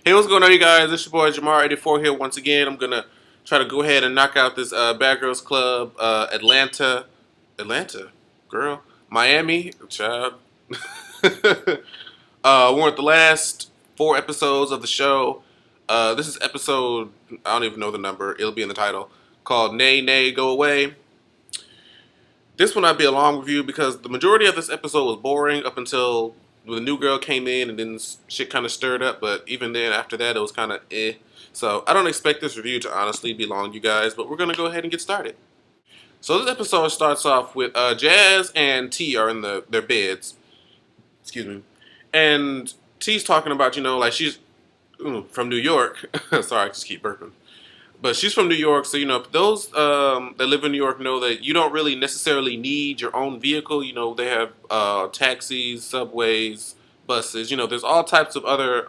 Hey, what's going on, you guys? It's your boy Jamar84 here once again. I'm gonna try to go ahead and knock out this Bad Girls Club, Atlanta, girl, Miami, child. We're at the last 4 episodes of the show. This is episode, I don't even know the number. It'll be in the title, called Nae Nae, Go Away. This will not be a long review because the majority of this episode was boring up until the new girl came in and then shit kind of stirred up. But even then, after that, it was kind of eh. So I don't expect this review to honestly be long, you guys. But we're gonna go ahead and get started. So this episode starts off with Jazz and T are in their beds. Excuse me. And T's talking about, like she's from New York. Sorry, I just keep burping. But she's from New York, so those that live in New York know that you don't really necessarily need your own vehicle. They have taxis, subways, buses. There's all types of other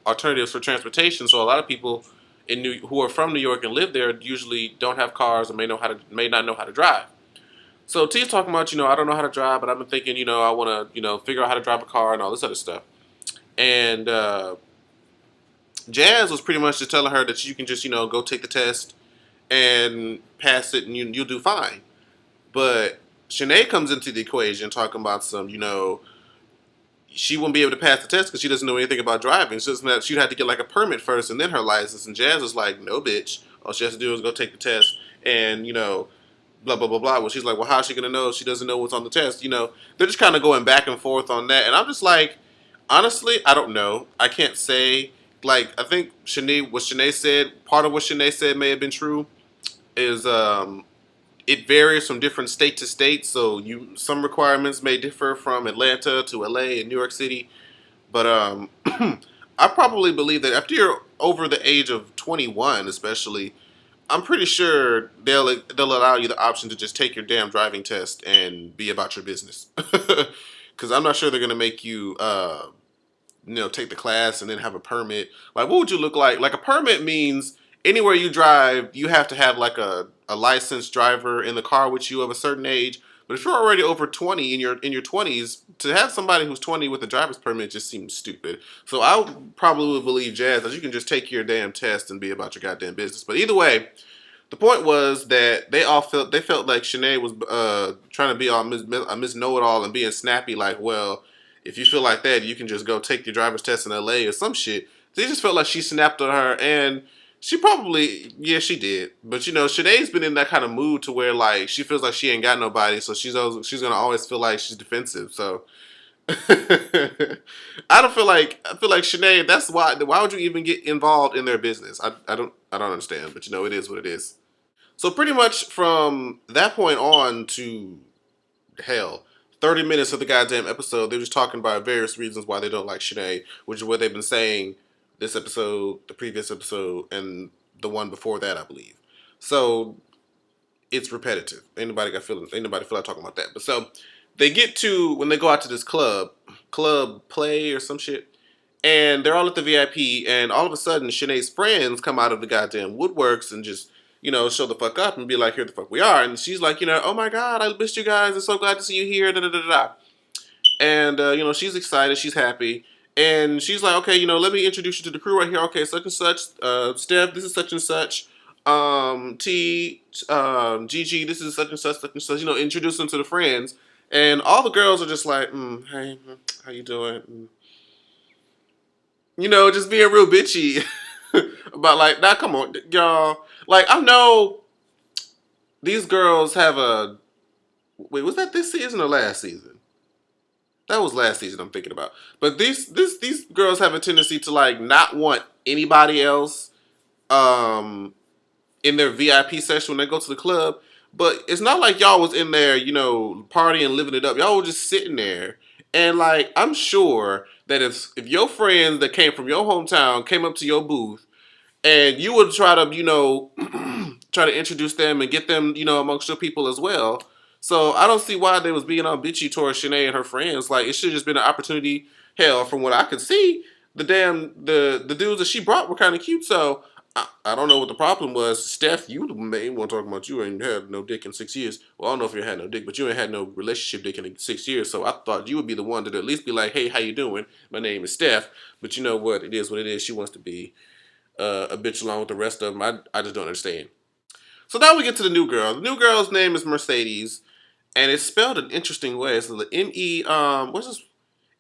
alternatives for transportation. So a lot of people who are from New York and live there usually don't have cars or may not know how to drive. So T's talking about, I don't know how to drive, but I've been thinking, I want to, figure out how to drive a car and all this other stuff. And Jazz was pretty much just telling her that you can just, go take the test and pass it and you'll do fine. But Shanae comes into the equation talking about she won't be able to pass the test because she doesn't know anything about driving. So that she'd have to get like a permit first and then her license. And Jazz is like, no, bitch. All she has to do is go take the test and, blah, blah, blah, blah. Well, she's like, well, how's she going to know if she doesn't know what's on the test? They're just kind of going back and forth on that. And I'm just like, honestly, I don't know. I can't say. Like, I think what Shanae said, part of what Shanae said may have been true, is it varies from different state to state. So some requirements may differ from Atlanta to LA and New York City. But I probably believe that after you're over the age of 21, especially, I'm pretty sure they'll allow you the option to just take your damn driving test and be about your business. Because I'm not sure they're gonna make you take the class and then have a permit. Like, what would you look like? Like, a permit means anywhere you drive, you have to have like a licensed driver in the car with you of a certain age. But if you're already over 20 in your 20s, to have somebody who's 20 with a driver's permit just seems stupid. So I probably would believe Jazz that you can just take your damn test and be about your goddamn business. But either way, the point was that they felt like Shanae was trying to be all a Miss Know-It-All and being snappy, like, well, if you feel like that, you can just go take your driver's test in LA or some shit. They just felt like she snapped on her, and she probably, yeah, she did. But Shanae's been in that kind of mood to where like she feels like she ain't got nobody, so she's gonna always feel like she's defensive. So I feel like Shanae. That's why. Why would you even get involved in their business? I don't understand. But it is what it is. So pretty much from that point on to hell, 30 minutes of the goddamn episode, they're just talking about various reasons why they don't like Shanae, which is what they've been saying this episode, the previous episode, and the one before that, I believe. So it's repetitive. Anybody feel like talking about that? But so they get to when they go out to this club play or some shit, and they're all at the VIP, and all of a sudden Shanae's friends come out of the goddamn woodworks and just show the fuck up and be like, here the fuck we are. And she's like, oh my God, I missed you guys. I'm so glad to see you here. Da, da, da, da. And, she's excited. She's happy. And she's like, okay, let me introduce you to the crew right here. Okay, such and such. Steph, this is such and such. Gigi, this is such and such, such and such. Introduce them to the friends. And all the girls are just like, hey, how you doing? Just being real bitchy about like, nah, come on, y'all. Like, I know these girls have wait, was that this season or last season? That was last season I'm thinking about. But these girls have a tendency to like not want anybody else in their VIP session when they go to the club. But it's not like y'all was in there, partying, living it up. Y'all were just sitting there. And like, I'm sure that if your friends that came from your hometown came up to your booth and you would try to, try to introduce them and get them, amongst your people as well. So I don't see why they was being all bitchy towards Shanae and her friends. Like, it should have just been an opportunity. Hell, from what I could see, the dudes that she brought were kind of cute. So I don't know what the problem was. Steph, you the main one talking about you ain't had no dick in 6 years. Well, I don't know if you had no dick, but you ain't had no relationship dick in 6 years. So I thought you would be the one to at least be like, hey, how you doing? My name is Steph. But you know what? It is what it is. She wants to be a bitch along with the rest of them. I just don't understand. So now we get to the new girl. The new girl's name is Mercedes, and it's spelled an interesting way. So the what's this?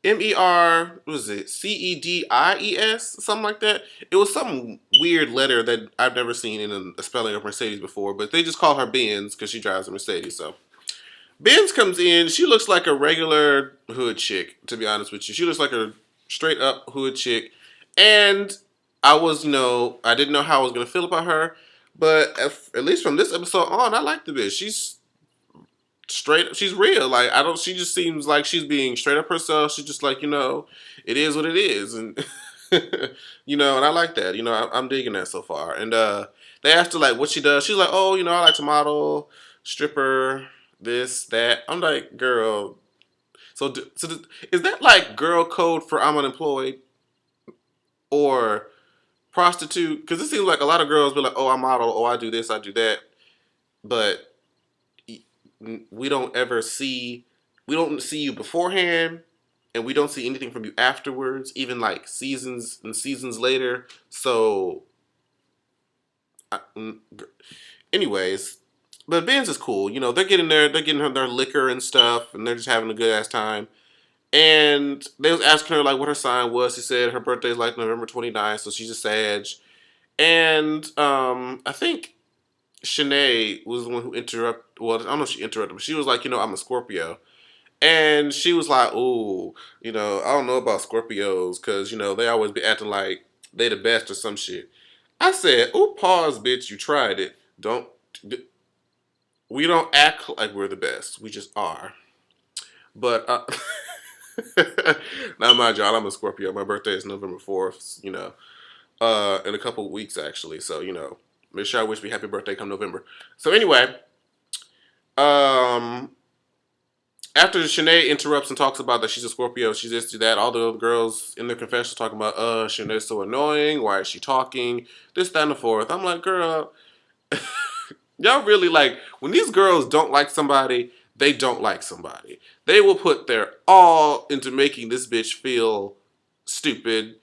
MER, what was it? CEDIES, something like that. It was some weird letter that I've never seen in a spelling of Mercedes before, but they just call her Benz because she drives a Mercedes. So Benz comes in. She looks like a regular hood chick, to be honest with you. She looks like a straight up hood chick, and I was, I didn't know how I was gonna feel about her, but at least from this episode on, I like the bitch. She's real. Like, I don't, she just seems like she's being straight up herself. She's just like, it is what it is. And, and I like that. I'm digging that so far. And they asked her, like, what she does. She's like, oh, I like to model, stripper, this, that. I'm like, girl. So is that like girl code for I'm unemployed or prostitute? Because it seems like a lot of girls be like, oh, I model, oh, I do this, I do that. But we don't ever see we don't see you beforehand, and we don't see anything from you afterwards, even like seasons and seasons later. So anyways, but Ben's is cool. They're getting her their liquor and stuff, and they're just having a good ass time. And they was asking her like what her sign was. She said her birthday is like November 29th, so she's a Sag. And I think Shanae was the one who interrupted. Well, I don't know if she interrupted, but she was like, I'm a Scorpio. And she was like, ooh, I don't know about Scorpios because, they always be acting like they the best or some shit. I said, ooh, pause, bitch, you tried it. We don't act like we're the best. We just are. But, now mind y'all, I'm a Scorpio. My birthday is November 4th, in a couple of weeks, actually. So, make sure I wish me happy birthday come November. So, anyway, after Shanae interrupts and talks about that she's a Scorpio, she's this, that, all the other girls in their confession talking about, Shanae's so annoying, why is she talking, this, that, and the fourth. I'm like, girl, y'all really like, when these girls don't like somebody, they don't like somebody. They will put their all into making this bitch feel stupid,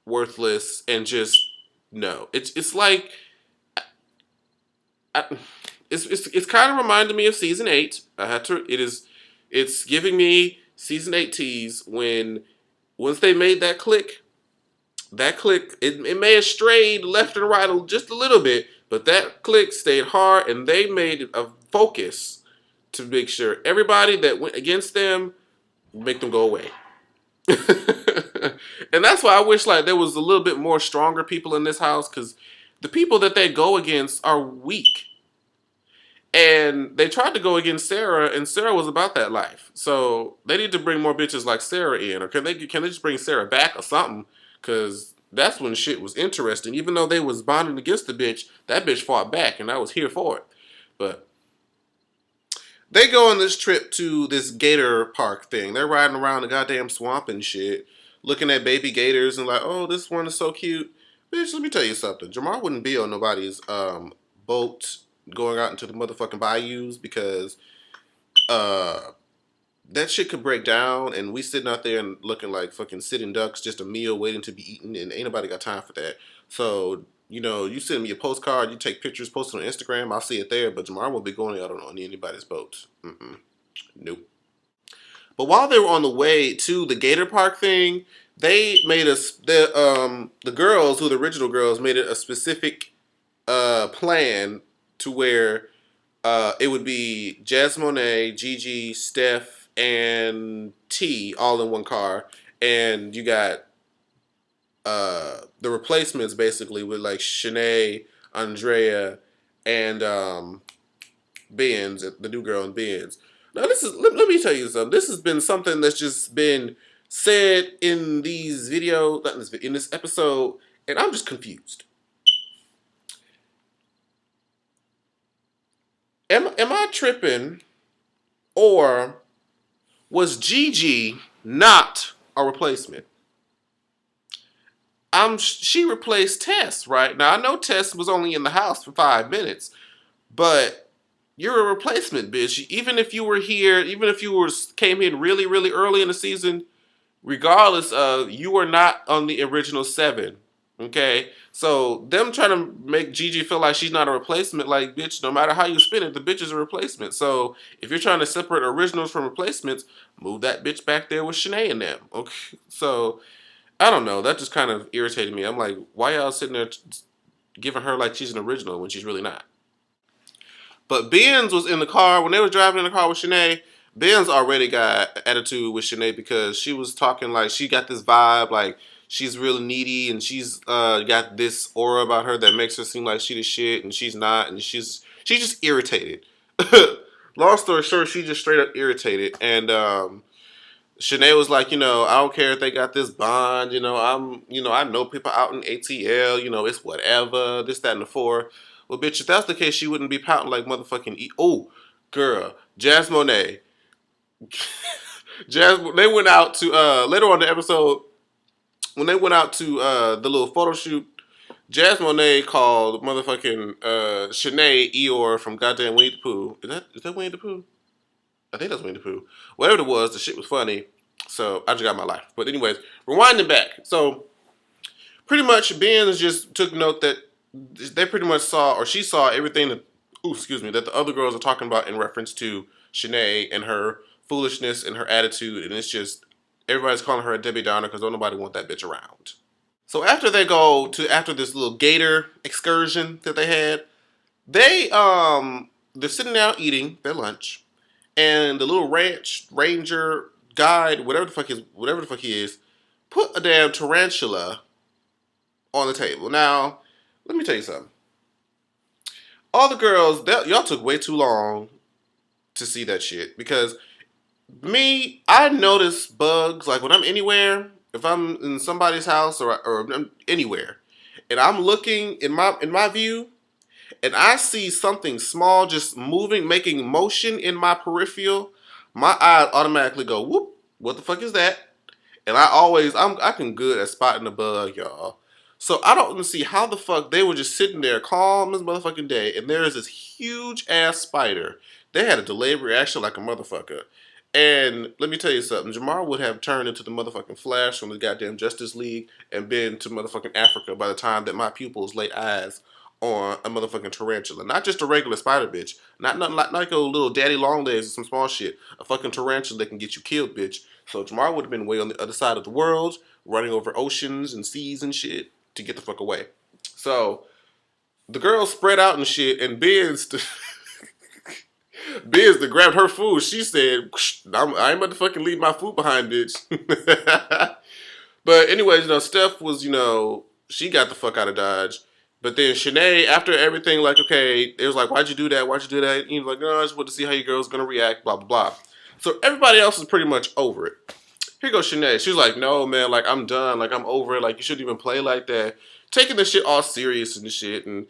worthless, and just, no. It's like, it's kind of reminded me of season 8. It's giving me season 8 tease when once they made it may have strayed left and right just a little bit, but that click stayed hard, and they made it a focus to make sure everybody that went against them, make them go away. And that's why I wish like there was a little bit more stronger people in this house, because the people that they go against are weak. And they tried to go against Sarah, and Sarah was about that life. So they need to bring more bitches like Sarah in, or can they just bring Sarah back or something? Because that's when shit was interesting. Even though they was bonding against the bitch, that bitch fought back, and I was here for it. But they go on this trip to this gator park thing. They're riding around the goddamn swamp and shit, looking at baby gators and like, oh, this one is so cute. Bitch, let me tell you something. Jamar wouldn't be on nobody's boat going out into the motherfucking bayous, because that shit could break down, and we sitting out there and looking like fucking sitting ducks, just a meal waiting to be eaten, and ain't nobody got time for that. So, you send me a postcard, you take pictures, post it on Instagram, I'll see it there, but Jamar won't be going out on anybody's boat. Nope. But while they were on the way to the Gator Park thing, they made the girls, who the original girls, made it a specific plan to where it would be Jasmine, Gigi, Steph, and T all in one car, and you got the replacements basically with like Shanae, Andrea, and Benz, the new girl in Benz. Now let me tell you something. This has been something that's just been said in these videos, not in this episode, and I'm just confused. Am I tripping, or was Gigi not a replacement? she replaced Tess, right? Now I know Tess was only in the house for 5 minutes, but you're a replacement, bitch. Even if you were here, even if you came in really, really early in the season, regardless of you were not on the original 7. Okay, so them trying to make Gigi feel like she's not a replacement, like bitch. No matter how you spin it, the bitch is a replacement. So if you're trying to separate originals from replacements, move that bitch back there with Shanae and them. Okay, so I don't know. That just kind of irritated me. I'm like, why y'all sitting there giving her like she's an original when she's really not? But Benz was in the car when they were driving in the car with Shanae. Benz already got attitude with Shanae because she was talking like she got this vibe like she's really needy and she's got this aura about her that makes her seem like she the shit and she's not and she's just irritated. Long story short, she just straight up irritated and Shanae was like, I don't care if they got this bond, I know people out in ATL, it's whatever, this, that, and the four. Well, bitch, if that's the case, she wouldn't be pouting like motherfucking Oh, girl, Jazz Monet. They went out to, later on in the episode, when they went out to the little photo shoot, Jazz Monet called motherfucking Shanae Eeyore from goddamn Winnie the Pooh. Is that Winnie the Pooh? I think that's Winnie the Pooh. Whatever it was, the shit was funny. So I just got my life. But anyways, rewinding back. So pretty much Ben just took note that they pretty much saw, or she saw everything that, that the other girls are talking about in reference to Shanae and her foolishness and her attitude. And it's just, everybody's calling her a Debbie Downer because don't nobody want that bitch around. So after this little Gator excursion that they had, they're sitting down eating their lunch. And the little ranch ranger guide, whatever the fuck he is, put a damn tarantula on the table. Now, let me tell you something. All the girls, y'all took way too long to see that shit because I notice bugs like when I'm anywhere, if I'm in somebody's house or I'm anywhere, and I'm looking in my view, and I see something small just moving, making motion in my peripheral, my eyes automatically go, whoop, what the fuck is that? And I can good at spotting a bug, y'all. So I don't even see how the fuck they were just sitting there calm as motherfucking day, and there is this huge ass spider. They had a delayed reaction like a motherfucker. And let me tell you something, Jamar would have turned into the motherfucking Flash from the goddamn Justice League and been to motherfucking Africa by the time that my pupils laid eyes on a motherfucking tarantula. Not just a regular spider, bitch. Not nothing like a little daddy long legs or some small shit. A fucking tarantula that can get you killed, bitch. So Jamar would have been way on the other side of the world, running over oceans and seas and shit to get the fuck away. So the girls spread out and shit, and Biz that grabbed her food, she said, I ain't about to fucking leave my food behind, bitch. But anyways, Steph was, she got the fuck out of Dodge. But then Shanae, after everything, like, okay, it was like, why'd you do that? Why'd you do that? And he was like, no, I just want to see how your girl's going to react, blah, blah, blah. So everybody else is pretty much over it. Here goes Shanae. She was like, no, man, like, I'm done. Like, I'm over it. Like, you shouldn't even play like that. Taking this shit all serious and shit. And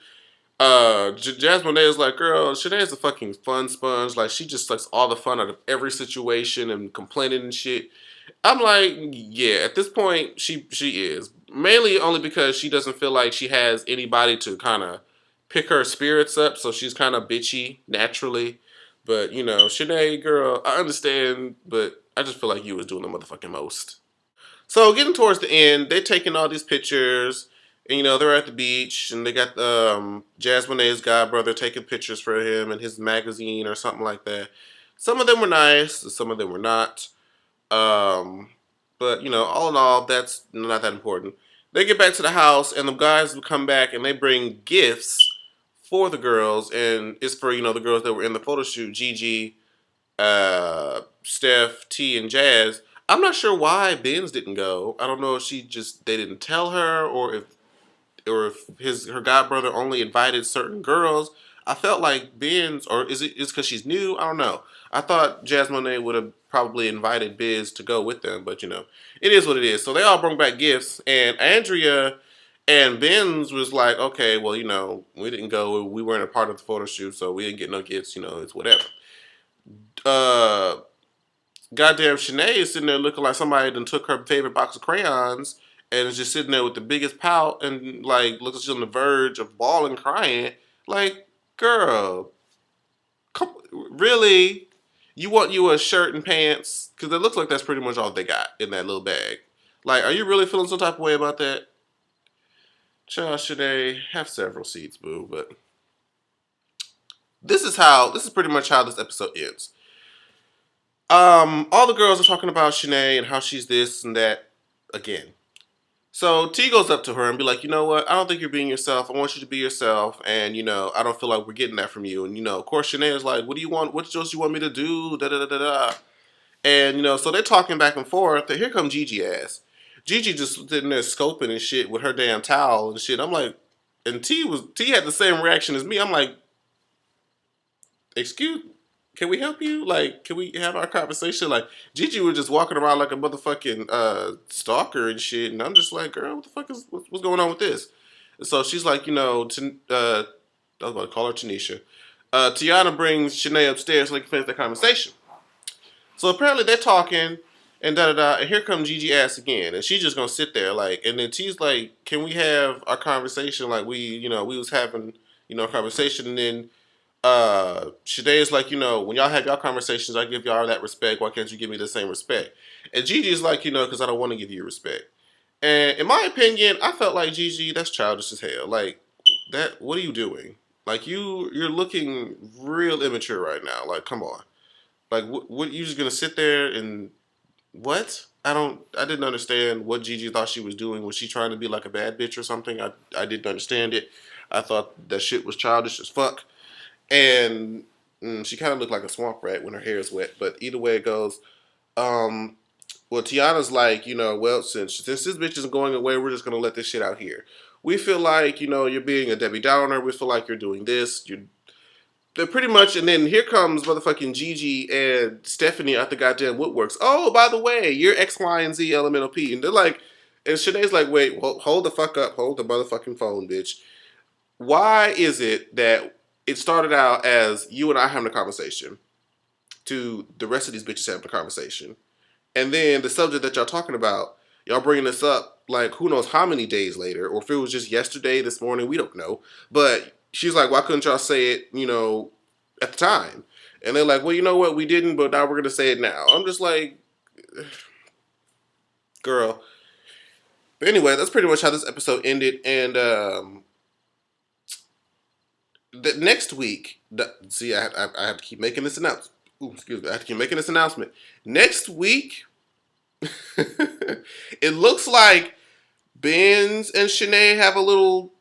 Jasmine is like, girl, Shanae's a fucking fun sponge. Like, she just sucks all the fun out of every situation and complaining and shit. I'm like, yeah, at this point, she is. Mainly only because she doesn't feel like she has anybody to kind of pick her spirits up, so she's kind of bitchy naturally. But, Shanae, girl, I understand, but I just feel like you was doing the motherfucking most. So, getting towards the end, they're taking all these pictures, and, they're at the beach, and they got Jasmine's godbrother taking pictures for him in his magazine or something like that. Some of them were nice, some of them were not. But, all in all, that's not that important. They get back to the house, and the guys will come back, and they bring gifts for the girls, and it's for, the girls that were in the photo shoot, Gigi, Steph, T, and Jazz. I'm not sure why Benz didn't go. I don't know if they didn't tell her, or if her godbrother only invited certain girls. I felt like Ben's, or is it because she's new? I don't know. I thought Jasmine would have probably invited Biz to go with them, but it is what it is. So they all brought back gifts, and Andrea and Ben's was like, okay, well, we didn't go, we weren't a part of the photo shoot, so we didn't get no gifts, it's whatever. Goddamn Shanae is sitting there looking like somebody done took her favorite box of crayons and is just sitting there with the biggest pout and like looks like she's on the verge of bawling, crying. Like, girl, come, really? You want you a shirt and pants? Because it looks like that's pretty much all they got in that little bag. Like, are you really feeling some type of way about that? Child, should they have several seats, boo? But this is pretty much how this episode ends. All the girls are talking about Shanae and how she's this and that again. So T goes up to her and be like, you know what? I don't think you're being yourself. I want you to be yourself, and I don't feel like we're getting that from you. And of course, Shanae is like, what do you want? What else you want me to do? Da da da da da. And so they're talking back and forth. And here comes Gigi ass. Gigi just sitting there scoping and shit with her damn towel and shit. I'm like, and T had the same reaction as me. I'm like, excuse, can we help you? Like, can we have our conversation? Like, Gigi was just walking around like a motherfucking stalker and shit, and I'm just like, girl, what the fuck is what's going on with this? And so she's like, I was about to call her Tanisha. Tiana brings Shanae upstairs so they can finish their conversation. So apparently they're talking and da da da, and here comes Gigi ass again, and she's just gonna sit there like, and then T's like, can we have our conversation like we was having a conversation, and then Shade is like, when y'all have y'all conversations, I give y'all that respect. Why can't you give me the same respect? And Gigi is like, because I don't want to give you respect. And in my opinion, I felt like Gigi, that's childish as hell. Like that, what are you doing? Like you're looking real immature right now. Like, come on. Like, what you just gonna sit there and what? I didn't understand what Gigi thought she was doing. Was she trying to be like a bad bitch or something? I didn't understand it. I thought that shit was childish as fuck. And she kind of looked like a swamp rat when her hair is wet. But either way it goes, um, well, Tiana's like, well, since this bitch isn't going away, we're just gonna let this shit out here. We feel like, you're being a Debbie Downer. We feel like you're doing this. They're pretty much, and then here comes motherfucking Gigi and Stephanie at the goddamn woodworks. Oh, by the way, you're X, Y, and Z elemental P. And they're like, and Shanae's like, wait, hold the fuck up. Hold the motherfucking phone, bitch. Why is it that it started out as you and I having a conversation to the rest of these bitches having a conversation, and then the subject that y'all talking about, y'all bringing this up like who knows how many days later, or if it was just yesterday, this morning, we don't know. But she's like, why couldn't y'all say it, at the time? And they're like, well, you know what, we didn't, but now we're gonna say it now. I'm just like, girl. But anyway, that's pretty much how this episode ended, and the next week, see, I have to keep making this announcement. Ooh, excuse me, I have to keep making this announcement. Next week, it looks like Benz and Shanae have a little,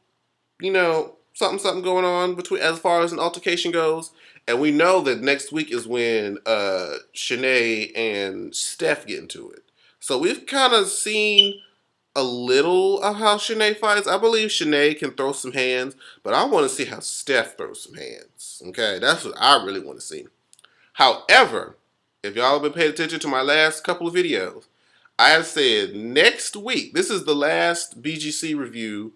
something going on between as far as an altercation goes. And we know that next week is when Shanae and Steph get into it. So we've kind of seen a little of how Shanae fights. I believe Shanae can throw some hands, but I want to see how Steph throws some hands. Okay, that's what I really want to see. However, if y'all have been paying attention to my last couple of videos, I have said next week, this is the last BGC review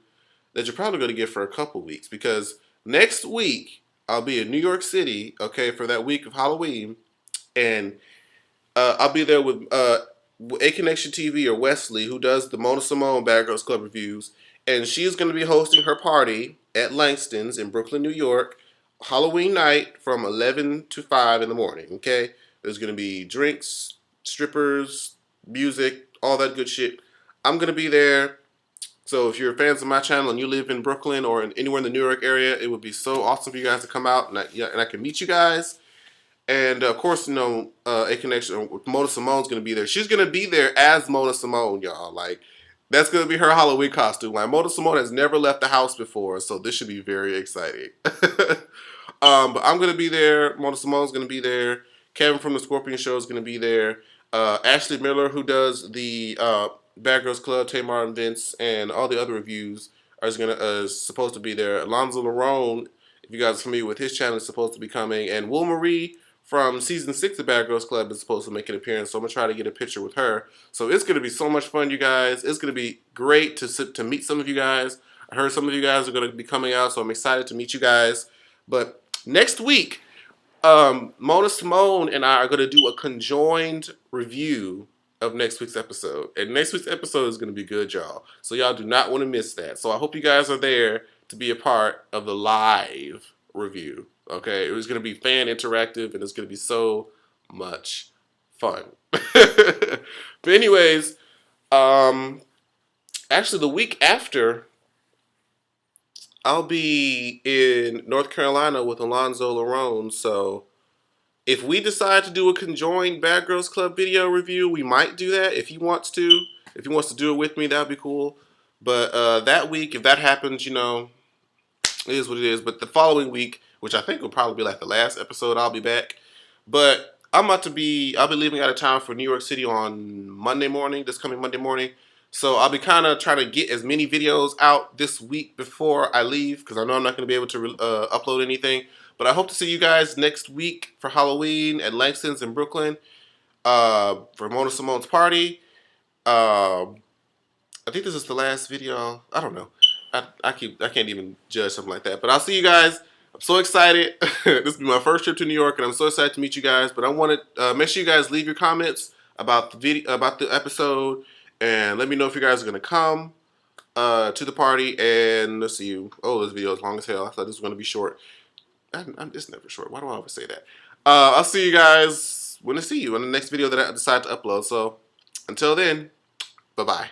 that you're probably going to get for a couple weeks, because next week I'll be in New York City, okay, for that week of Halloween, and I'll be there with A Connection TV, or Wesley, who does the Mona Simone Bad Girls Club reviews, and she's going to be hosting her party at Langston's in Brooklyn, New York, Halloween night from 11 to 5 in the morning, okay? There's going to be drinks, strippers, music, all that good shit. I'm going to be there. So if you're fans of my channel and you live in Brooklyn or anywhere in the New York area, it would be so awesome for you guys to come out, and I can meet you guys. And of course, A Connection, Mona Simone's gonna be there. She's gonna be there as Mona Simone, y'all. Like, that's gonna be her Halloween costume. Like, Mona Simone has never left the house before, so this should be very exciting. But I'm gonna be there. Mona Simone's gonna be there. Kevin from the Scorpion Show is gonna be there. Ashley Miller, who does the Bad Girls Club, Tamar and Vince, and all the other reviews, is supposed to be there. Alonzo Larone, if you guys are familiar with his channel, is supposed to be coming, and Will Marie from season 6 of Bad Girls Club is supposed to make an appearance, so I'm gonna try to get a picture with her. So it's gonna be so much fun, you guys. It's gonna be great to meet some of you guys. I heard some of you guys are gonna be coming out, so I'm excited to meet you guys. But next week, Mona Simone and I are gonna do a conjoined review of next week's episode. And next week's episode is going to be good, y'all. So y'all do not want to miss that. So I hope you guys are there to be a part of the live review. Okay, it was going to be fan interactive, and it's going to be so much fun. But anyways, actually the week after, I'll be in North Carolina with Alonzo Larone. So if we decide to do a conjoined Bad Girls Club video review, we might do that if he wants to. If he wants to do it with me, that'd be cool. But that week, if that happens, you know, it is what it is. But the following week, which I think will probably be like the last episode, I'll be back. But I'll be leaving out of town for New York City on Monday morning, this coming Monday morning. So I'll be kind of trying to get as many videos out this week before I leave, because I know I'm not going to be able to upload anything. But I hope to see you guys next week for Halloween at Langston's in Brooklyn for Mona Simone's party. I think this is the last video. I don't know. I can't even judge something like that. But I'll see you guys. I'm so excited. This will be my first trip to New York, and I'm so excited to meet you guys. But I want to make sure you guys leave your comments about the video, about the episode, and let me know if you guys are gonna come to the party. And let's see. Oh, this video is long as hell. I thought this was gonna be short. It's never short. Why do I always say that? I'll see you guys when I see you in the next video that I decide to upload. So until then, bye bye.